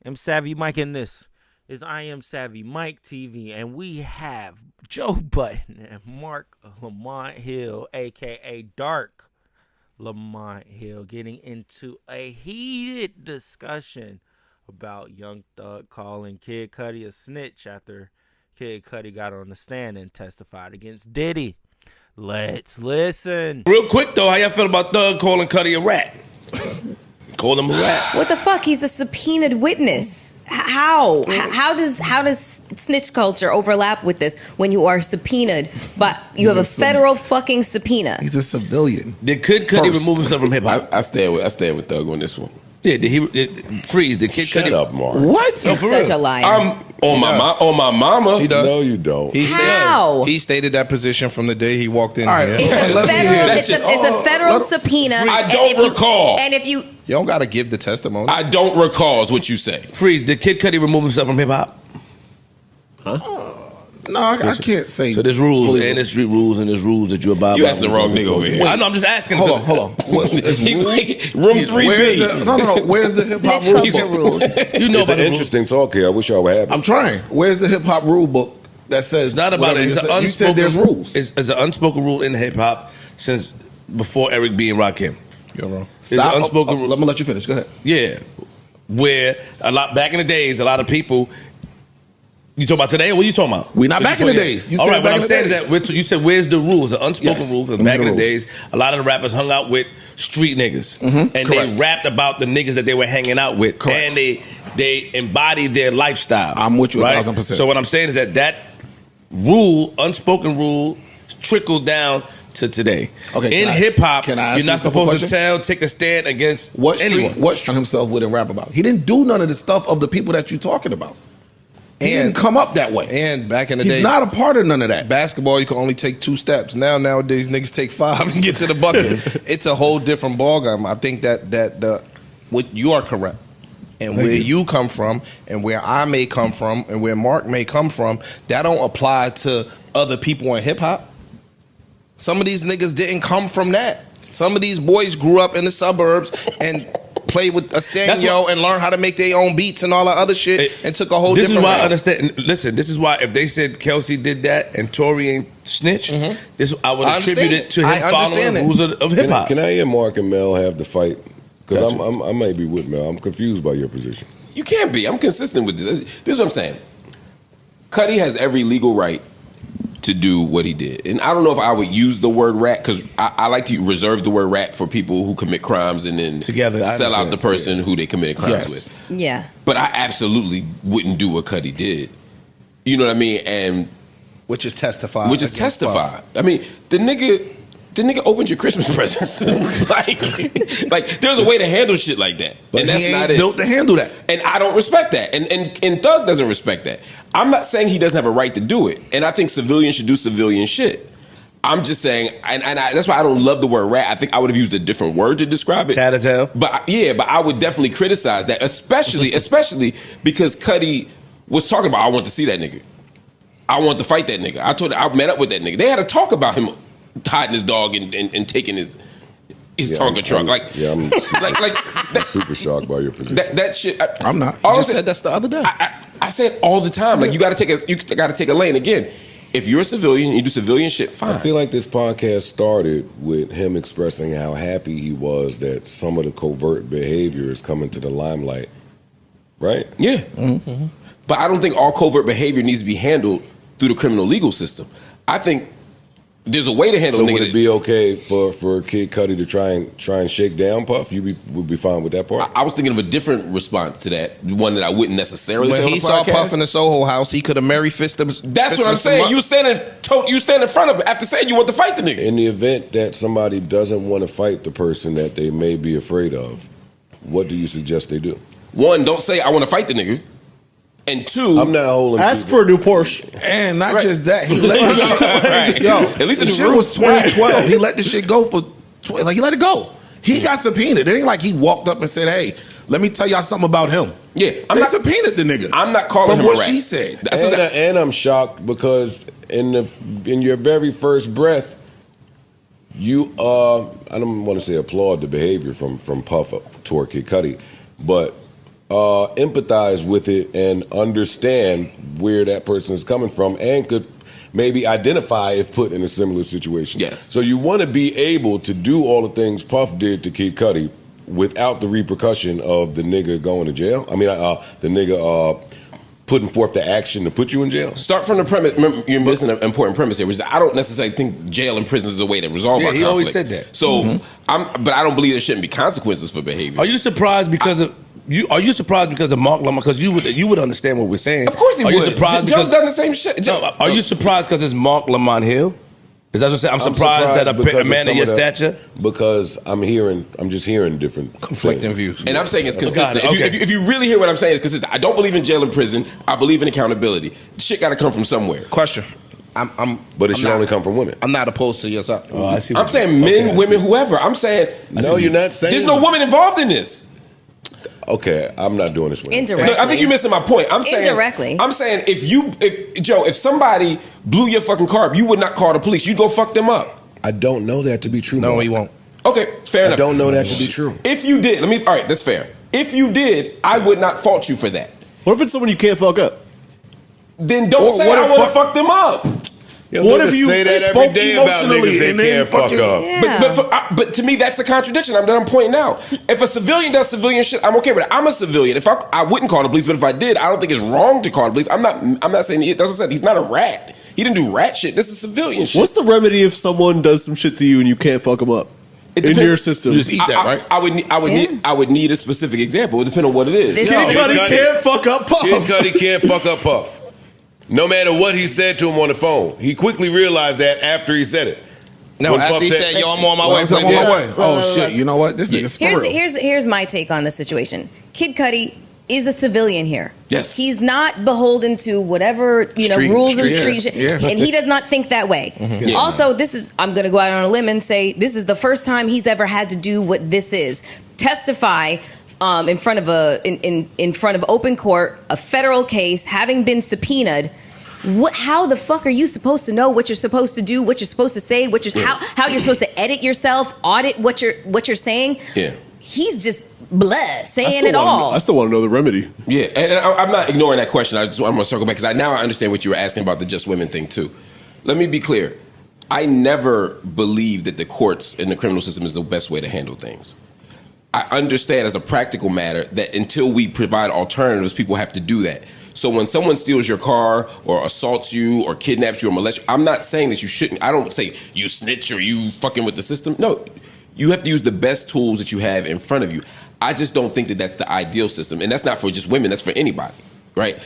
I'm Savvy Mike, and this is I Am Savvy Mike TV, and we have Joe Budden and Marc Lamont Hill, aka Dark Lamont Hill, getting into a heated discussion about Young Thug calling Kid Cudi a snitch after Kid Cudi got on the stand and testified against Diddy. Let's listen. Real quick though, how y'all feel about Thug calling Cudi a rat? Called him a rat. What the fuck? He's a subpoenaed witness. How? How does snitch culture overlap with this when you are subpoenaed, but you have a federal fucking subpoena? He's a civilian. Did Kid Cudi remove himself from hip hop? I stand with Thug on this one. Yeah, did he freeze? Did Kid Shut Cudi up, Marc. What? You're such a liar. I'm on my mama. He does. No, you don't. How? He stated that position from the day he walked in here. It's a federal subpoena. I don't recall. And if you don't got to give the testimony. I don't recall is what you say. Freeze. Did Kid Cudi remove himself from hip hop? No, I can't say. So there's rules and there's street rules and there's rules that you abide by. You asking the wrong nigga over here. I know. I'm just asking. Hold on. He's like room 3B. No. Where's the hip hop snitch rule culture book? rules. You know It's about an the interesting talk here. I wish y'all would have it. I'm trying. Where's the hip hop rule book that says? It's not about it. It's an unspoken. You said there's rules. It's an unspoken rule in hip hop since before Eric B and Rakim. You're wrong. It's an unspoken rule. Let me let you finish. Go ahead. Yeah, where back in the days, a lot of people. You talking about today, or what are you talking about? We not back in the days. You All said right, what back I'm in the saying days. is that you said where's the rules, the unspoken Yes. rule. Because Them back the in the rules. days, a lot of the rappers hung out with street niggas, and they Correct. rapped about the niggas that they were hanging out with, Correct. and they embodied their lifestyle. I'm with you right? 1,000%. So what I'm saying is that rule, unspoken rule, trickled down to today. Okay, in hip hop, can I ask you're you a not couple supposed questions? to take a stand against What anyone. street himself wouldn't rap about? He didn't do none of the stuff of the people that you're talking about. He didn't come up that way. And back in the day, He's not a part of none of that. basketball, you can only take 2 steps. Nowadays, niggas take 5 and get to the bucket. It's a whole different ballgame. I think that what you are correct. And where you come from, and where I may come from, and where Marc may come from, that don't apply to other people in hip hop. Some of these niggas didn't come from that. Some of these boys grew up in the suburbs and played with a Sanyo and learned how to make their own beats and all that other shit, and took a whole This is different why route. I understand. Listen, this is why if they said Kelsey did that and Tory ain't snitch, this I would I attribute understand it to it. him I following understand the it. rules of hip hop. Can I hear Marc and Mel have the fight? Because I might be with Mel. I'm confused by your position. You can't be. I'm consistent with this. This is what I'm saying. Cudi has every legal right to do what he did. And I don't know if I would use the word rat, because I like to reserve the word rat for people who commit crimes and then Together, I sell out understand. the person who they committed crimes Yes. with. yeah. But I absolutely wouldn't do what Cudi did. You know what I mean? And Which is testify. which is against testify. Puff. I mean, the nigga opened your Christmas presents. like there's a way to handle shit like that. But and that's he ain't not it. built to handle that. And I don't respect that. And Thug doesn't respect that. I'm not saying he doesn't have a right to do it. And I think civilians should do civilian shit. I'm just saying, that's why I don't love the word rat. I think I would have used a different word to describe it. Tattletale. But I would definitely criticize that, especially because Cudi was talking about, I want to see that nigga. I want to fight that nigga. I met up with that nigga. They had a talk about him hiding his dog and taking his Tonka truck. I'm super shocked by your position. That shit. I'm not. All I just I said that's the other day. I say it all the time. Like you got to take a lane. Again, if you're a civilian, you do civilian shit. Fine. I feel like this podcast started with him expressing how happy he was that some of the covert behavior is coming to the limelight. Right? Yeah. Mm-hmm. But I don't think all covert behavior needs to be handled through the criminal legal system. I think there's a way to handle. So nigga would it be okay for Kid Cudi to try and shake down Puff? Would be fine with that part? I was thinking of a different response to that, one that I wouldn't necessarily say When on he the saw podcast. Puff in the Soho house, he could have Mary fisted him. That's what I'm saying. You stand in front of him after saying you want to fight the nigga. In the event that somebody doesn't want to fight the person that they may be afraid of, what do you suggest they do? One, don't say I want to fight the nigga. And two, I'm not holding. Ask people. for a new Porsche. And not just that, he let the shit. Right. Yo, At least the in the shit roof. was 2012. He let the shit go for he let it go. He got subpoenaed. It ain't like he walked up and said, "Hey, let me tell y'all something about him." Yeah, they subpoenaed the nigga. I'm not calling from him what a rat. she said. And I'm shocked because in your very first breath, you I don't want to say applaud the behavior from Puff toward Kid Cudi, but empathize with it and understand where that person is coming from and could maybe identify if put in a similar situation. Yes. So you want to be able to do all the things Puff did to Kid Cudi without the repercussion of the nigga going to jail. I mean, the nigga putting forth the action to put you in jail. Start from the premise. Remember, you're missing an important premise here, which is I don't necessarily think jail and prison is the way to resolve our conflict. He always said that. So, but I don't believe there shouldn't be consequences for behavior. Are you surprised because of Are you surprised because of Marc Lamont? Because you would understand what we're saying. Of course he would. Are you surprised Joe's done the same shit. Are you surprised because it's Marc Lamont Hill? Is that what I'm saying? I'm surprised that a man of your stature. Because I'm just hearing different conflicting views. And I'm saying it's consistent. Okay. If you really hear what I'm saying, it's consistent. I don't believe in jail and prison. I believe in accountability. Shit got to come from somewhere. Question. But it should only come from women. I'm not opposed to yourself. Oh, I see. I'm saying men, women, whoever. I'm saying no, you're not saying. There's no woman involved in this. Okay, I'm not doing this. Indirectly. No, I think you're missing my point. I'm saying indirectly. I'm saying if somebody blew your fucking car up, you would not call the police. You'd go fuck them up. I don't know that to be true. No, he won't. Okay, fair enough. I don't know that to be true. If you did, all right, that's fair. If you did, I would not fault you for that. What if it's someone you can't fuck up? Then don't say I want to fuck them up. Yo, what if you say that spoke every day about niggas they and then can't fuck up? Yeah. But to me, that's a contradiction. I'm pointing out. If a civilian does civilian shit, I'm okay with it. I'm a civilian. If I wouldn't call the police, but if I did, I don't think it's wrong to call the police. I'm not saying that's what I said. He's not a rat. He didn't do rat shit. This is civilian shit. What's the remedy if someone does some shit to you and you can't fuck them up? In your system, You just eat that, right? I would need a specific example. It depends on what it is. This Kid Cudi can't fuck up Puff. Kid Cudi can't fuck up Puff. No matter what he said to him on the phone, he quickly realized that after he said it. No, When after Puff he said, "Yo, I'm on my way." I'm on my way. Look, Oh look, shit! look. You know what? This nigga's for real. Here's my take on the situation. Kid Cudi is a civilian here. Yes. He's not beholden to whatever rules of street shit, and he does not think that way. Yeah. Also, I'm going to go out on a limb and say this is the first time he's ever had to do what this is: testify in front of open court, a federal case, having been subpoenaed. How the fuck are you supposed to know what you're supposed to do, what you're supposed to say, how you're supposed to edit yourself, audit what you're saying? Yeah. He's just saying it all. I still want to know the remedy. Yeah, and I'm not ignoring that question. I'm going to circle back because now I understand what you were asking about the just women thing too. Let me be clear. I never believed that the courts and the criminal system is the best way to handle things. I understand as a practical matter that until we provide alternatives, people have to do that. So when someone steals your car or assaults you or kidnaps you or molests you, I'm not saying that you shouldn't. I don't say you snitch or you fucking with the system. No, you have to use the best tools that you have in front of you. I just don't think that that's the ideal system. And that's not for just women. That's for anybody, right?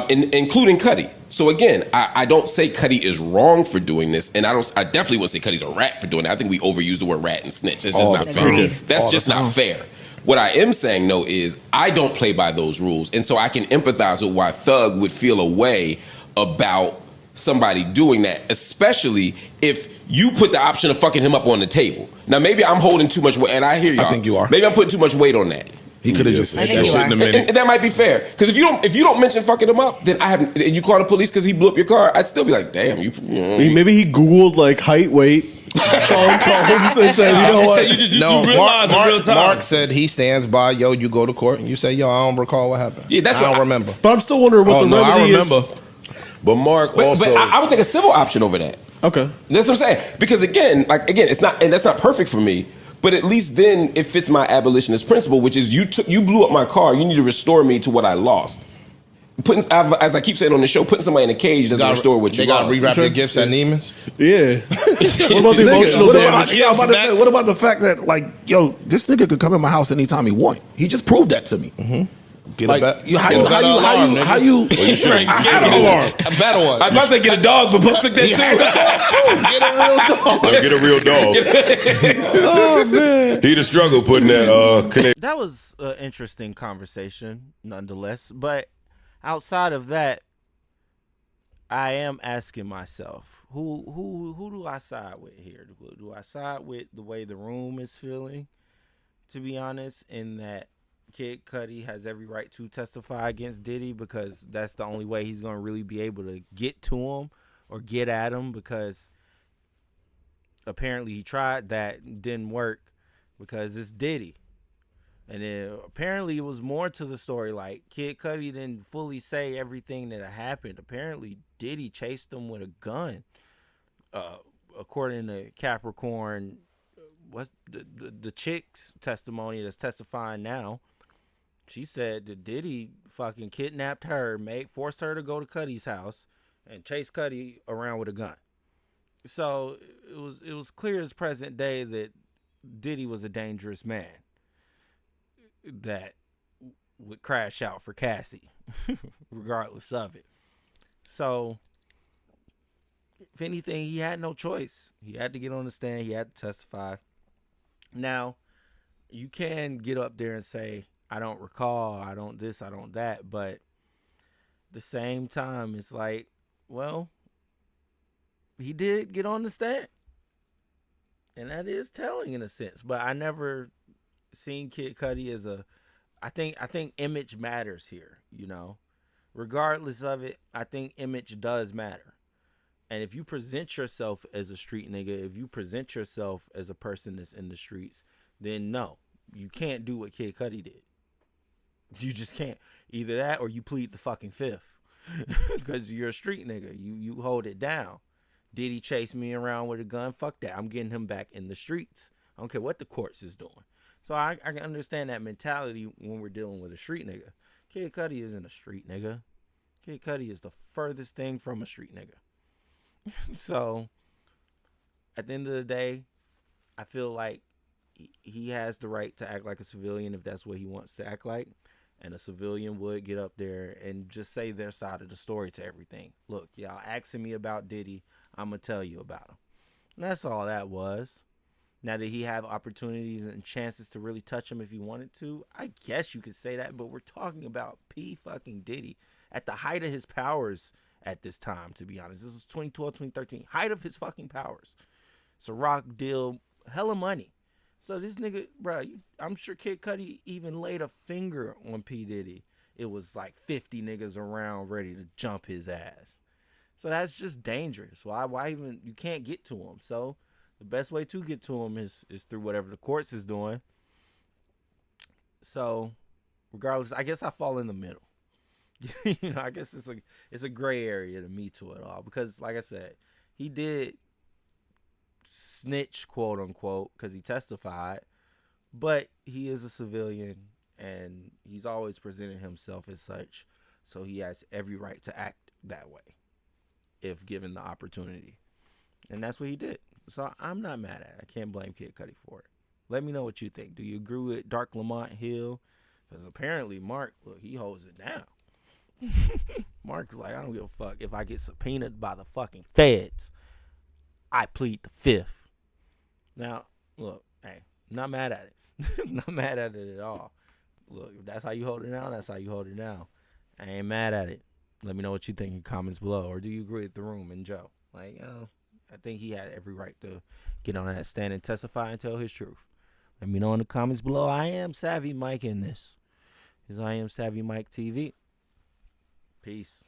Including Cudi. So again, I don't say Cudi is wrong for doing this. And I definitely wouldn't say Cudi's a rat for doing it. I think we overuse the word rat and snitch. It's just not fair. That's just not fair. What I am saying, though, is I don't play by those rules. And so I can empathize with why Thug would feel a way about somebody doing that, especially if you put the option of fucking him up on the table. Now, maybe I'm holding too much weight, and I hear y'all. I think you are. Maybe I'm putting too much weight on that. He could have just said I think that you shit are. in a minute. And that might be fair. Because if you don't mention fucking him up, then and you call the police because he blew up your car, I'd still be like, damn, you know. Maybe he Googled like height, weight, Sean Combs, and said, you know what? You realize in real time. Mark said he stands by. Yo, you go to court and you say, yo, I don't recall what happened. Yeah, that's I what don't remember. But I'm still wondering what the remedy is. But Mark But also. I would take a civil option over that. Okay. That's what I'm saying. Because again, it's not, and that's not perfect for me. But at least then it fits my abolitionist principle, which is you blew up my car. You need to restore me to what I lost. As I keep saying on the show, putting somebody in a cage doesn't restore what you lost. They got to rewrap their gifts at Neiman's. Yeah. What about the emotional What damage? about, I'm about to say, what about the fact that, like, yo, this nigga could come in my house anytime he want? He just proved that to me. Get Like, a how you? I had an alarm. A better one. I was about to say get a dog, but Puff took that too. Get a real dog. Get a real dog. Oh, man. He'd have struggled putting that connection. That was an interesting conversation, nonetheless. But outside of that, I am asking myself, who do I side with here? Do I side with the way the room is feeling? To be honest, in that Kid Cudi has every right to testify against Diddy because that's the only way he's going to really be able to get to him or get at him, because apparently he tried that, didn't work because it's Diddy. And then apparently it was more to the story. Like Kid Cudi didn't fully say everything that happened. Apparently Diddy chased him with a gun. According to Capricorn, what the chick's testimony that's testifying now, she said that Diddy fucking kidnapped her, forced her to go to Cudi's house, and chased Cudi around with a gun. So it was clear as present day that Diddy was a dangerous man that would crash out for Cassie, regardless of it. So, if anything, he had no choice. He had to get on the stand. He had to testify. Now, you can get up there and say, I don't recall, I don't this, I don't that. But at the same time, it's like, well, he did get on the stand. And that is telling in a sense. But I never seen Kid Cudi as I think image matters here, you know. Regardless of it, I think image does matter. And if you present yourself as a street nigga, if you present yourself as a person that's in the streets, then no, you can't do what Kid Cudi did. You just can't. Either that or you plead the fucking fifth. Because you're a street nigga. You hold it down. Diddy chase me around with a gun? Fuck that. I'm getting him back in the streets. I don't care what the courts is doing. So I can understand that mentality when we're dealing with a street nigga. Kid Cudi isn't a street nigga. Kid Cudi is the furthest thing from a street nigga. So, at the end of the day, I feel like he has the right to act like a civilian if that's what he wants to act like. And a civilian would get up there and just say their side of the story to everything. Look, y'all asking me about Diddy, I'm going to tell you about him. And that's all that was. Now, did he have opportunities and chances to really touch him if he wanted to? I guess you could say that, but we're talking about P fucking Diddy at the height of his powers at this time, to be honest. This was 2012, 2013, height of his fucking powers. It's a rock deal, hella money. So this nigga, bro, I'm sure Kid Cudi even laid a finger on P. Diddy. It was like 50 niggas around ready to jump his ass. So that's just dangerous. Why even, you can't get to him. So the best way to get to him is through whatever the courts is doing. So regardless, I guess I fall in the middle. You know, I guess it's a gray area to me to it all. Because like I said, he did snitch, quote unquote, because he testified, but he is a civilian and he's always presented himself as such, so he has every right to act that way if given the opportunity, and that's what he did. So I'm not mad at it. I can't blame Kid Cudi for it. Let me know what you think. Do you agree with Dark Lamont Hill? Because apparently Marc, look, he holds it down. Marc's like, I don't give a fuck if I get subpoenaed by the fucking feds. I plead the fifth. Now, look, hey, not mad at it. Not mad at it at all. Look, if that's how you hold it down, that's how you hold it down. I ain't mad at it. Let me know what you think in comments below. Or do you agree with the room and Joe? Like, I think he had every right to get on that stand and testify and tell his truth. Let me know in the comments below. I am Savvy Mike in this. Is I am Savvy Mike TV. Peace.